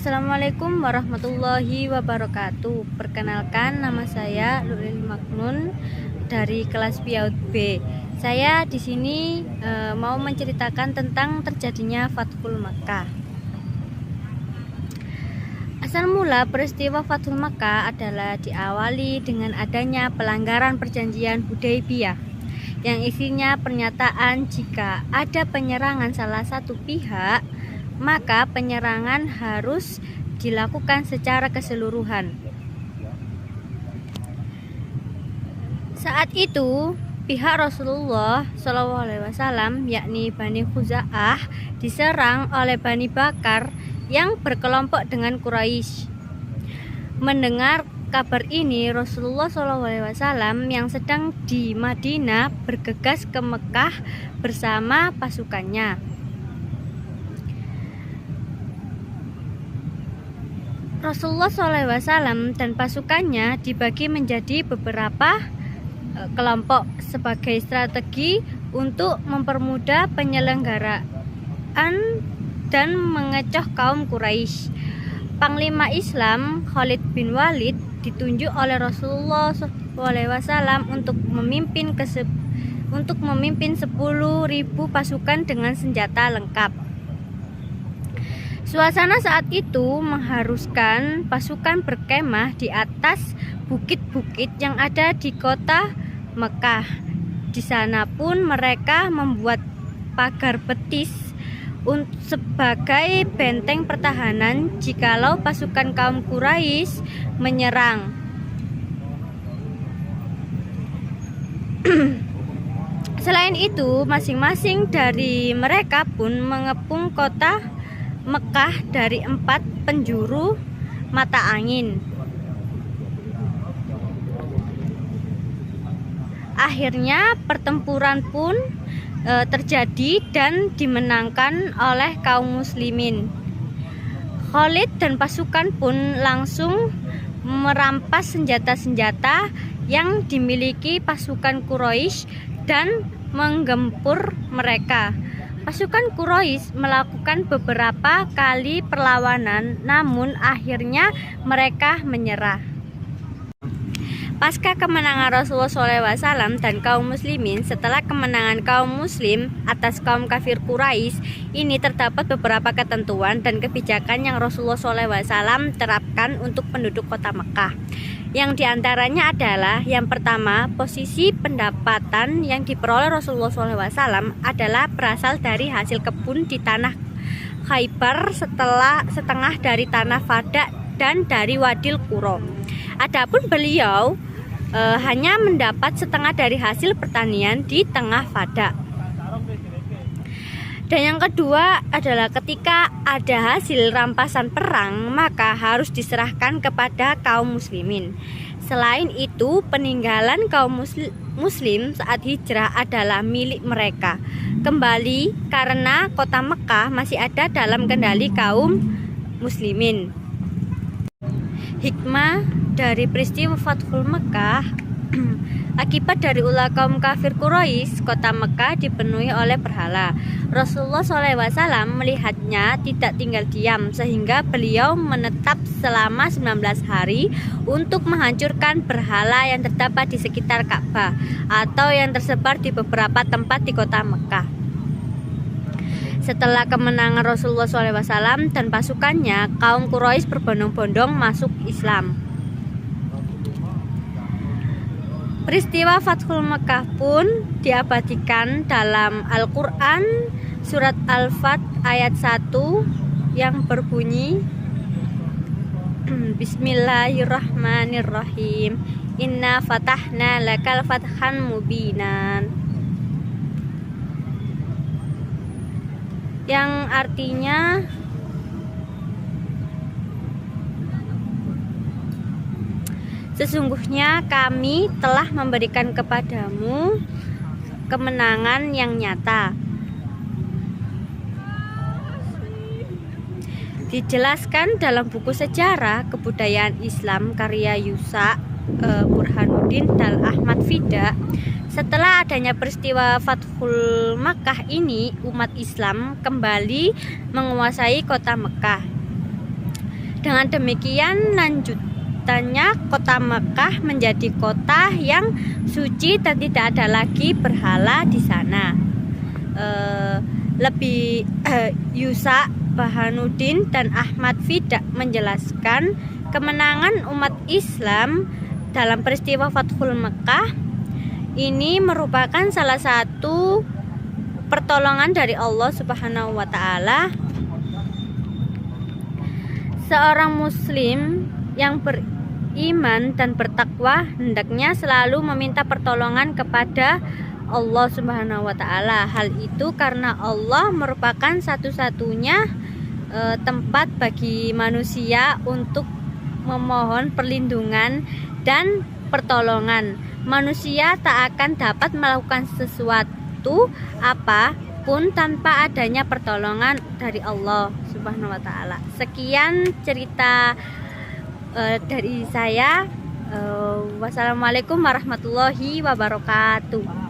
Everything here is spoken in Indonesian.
Assalamualaikum warahmatullahi wabarakatuh. Perkenalkan, nama saya Nuril Maknun dari kelas PAUD B. Saya di sini mau menceritakan tentang terjadinya Fathul Makkah. Asal mula peristiwa Fathul Makkah adalah diawali dengan adanya pelanggaran perjanjian Hudaybiyah yang isinya pernyataan jika ada penyerangan salah satu pihak, maka penyerangan harus dilakukan secara keseluruhan. Saat itu, pihak Rasulullah SAW, yakni Bani Khuza'ah, diserang oleh Bani Bakar yang berkelompok dengan Quraisy. Mendengar kabar ini, Rasulullah SAW yang sedang di Madinah bergegas ke Mekah bersama pasukannya. Rasulullah SAW dan pasukannya dibagi menjadi beberapa kelompok sebagai strategi untuk mempermudah penyelenggaraan dan mengecoh kaum Quraisy. Panglima Islam Khalid bin Walid ditunjuk oleh Rasulullah SAW untuk memimpin 10.000 pasukan dengan senjata lengkap. Suasana saat itu mengharuskan pasukan berkemah di atas bukit-bukit yang ada di kota Mekah. Di sana pun mereka membuat pagar betis sebagai benteng pertahanan jikalau pasukan kaum Quraisy menyerang. Selain itu, masing-masing dari mereka pun mengepung kota Mekah dari 4 penjuru mata angin. Akhirnya pertempuran pun terjadi dan dimenangkan oleh kaum muslimin. Khalid dan pasukan pun langsung merampas senjata-senjata yang dimiliki pasukan Quraisy dan menggempur mereka. Pasukan Quraisy melakukan beberapa kali perlawanan, namun akhirnya mereka menyerah. Pasca kemenangan Rasulullah SAW dan kaum muslimin, setelah kemenangan kaum muslim atas kaum kafir Quraisy, ini terdapat beberapa ketentuan dan kebijakan yang Rasulullah SAW terapkan untuk penduduk kota Mekah. Yang diantaranya adalah, yang pertama, posisi pendapatan yang diperoleh Rasulullah SAW adalah berasal dari hasil kebun di tanah Khaybar, setengah dari tanah Fadak dan dari Wadil Qura. Adapun beliau hanya mendapat setengah dari hasil pertanian di tengah Fadak. Dan yang kedua adalah ketika ada hasil rampasan perang, maka harus diserahkan kepada kaum muslimin. Selain itu, peninggalan kaum muslim saat hijrah adalah milik mereka kembali karena kota Mekah masih ada dalam kendali kaum muslimin. Hikmah dari peristiwa Fathul Makkah. Akibat dari ulah kaum kafir Quraisy, kota Mekah dipenuhi oleh berhala. Rasulullah SAW melihatnya tidak tinggal diam, sehingga beliau menetap selama 19 hari untuk menghancurkan berhala yang terdapat di sekitar Ka'bah atau yang tersebar di beberapa tempat di kota Mekah. Setelah kemenangan Rasulullah SAW dan pasukannya, kaum Quraisy berbondong-bondong masuk Islam. Peristiwa Fathul Makkah pun diabadikan dalam Al-Quran surat Al-Fat ayat 1 yang berbunyi Bismillahirrahmanirrahim, Inna fatahna lakal fathan mubinan, yang artinya sesungguhnya kami telah memberikan kepadamu kemenangan yang nyata. Dijelaskan dalam buku sejarah kebudayaan Islam karya Yusa Burhanuddin dan Ahmad Fida, setelah adanya peristiwa Fathul Makkah ini, umat Islam kembali menguasai kota Mekah. Dengan demikian lanjutannya kota Mekah menjadi kota yang suci dan tidak ada lagi berhala di sana. Yusa Bahanuddin dan Ahmad Fidah menjelaskan kemenangan umat Islam dalam peristiwa Fathul Mekah ini merupakan salah satu pertolongan dari Allah Subhanahu wa taala. Seorang muslim yang beriman dan bertakwa hendaknya selalu meminta pertolongan kepada Allah Subhanahu wa taala. Hal itu karena Allah merupakan satu-satunya tempat bagi manusia untuk memohon perlindungan dan pertolongan. Manusia tak akan dapat melakukan sesuatu apapun tanpa adanya pertolongan dari Allah Subhanahu wa taala. Sekian cerita dari saya. Wassalamualaikum warahmatullahi wabarakatuh.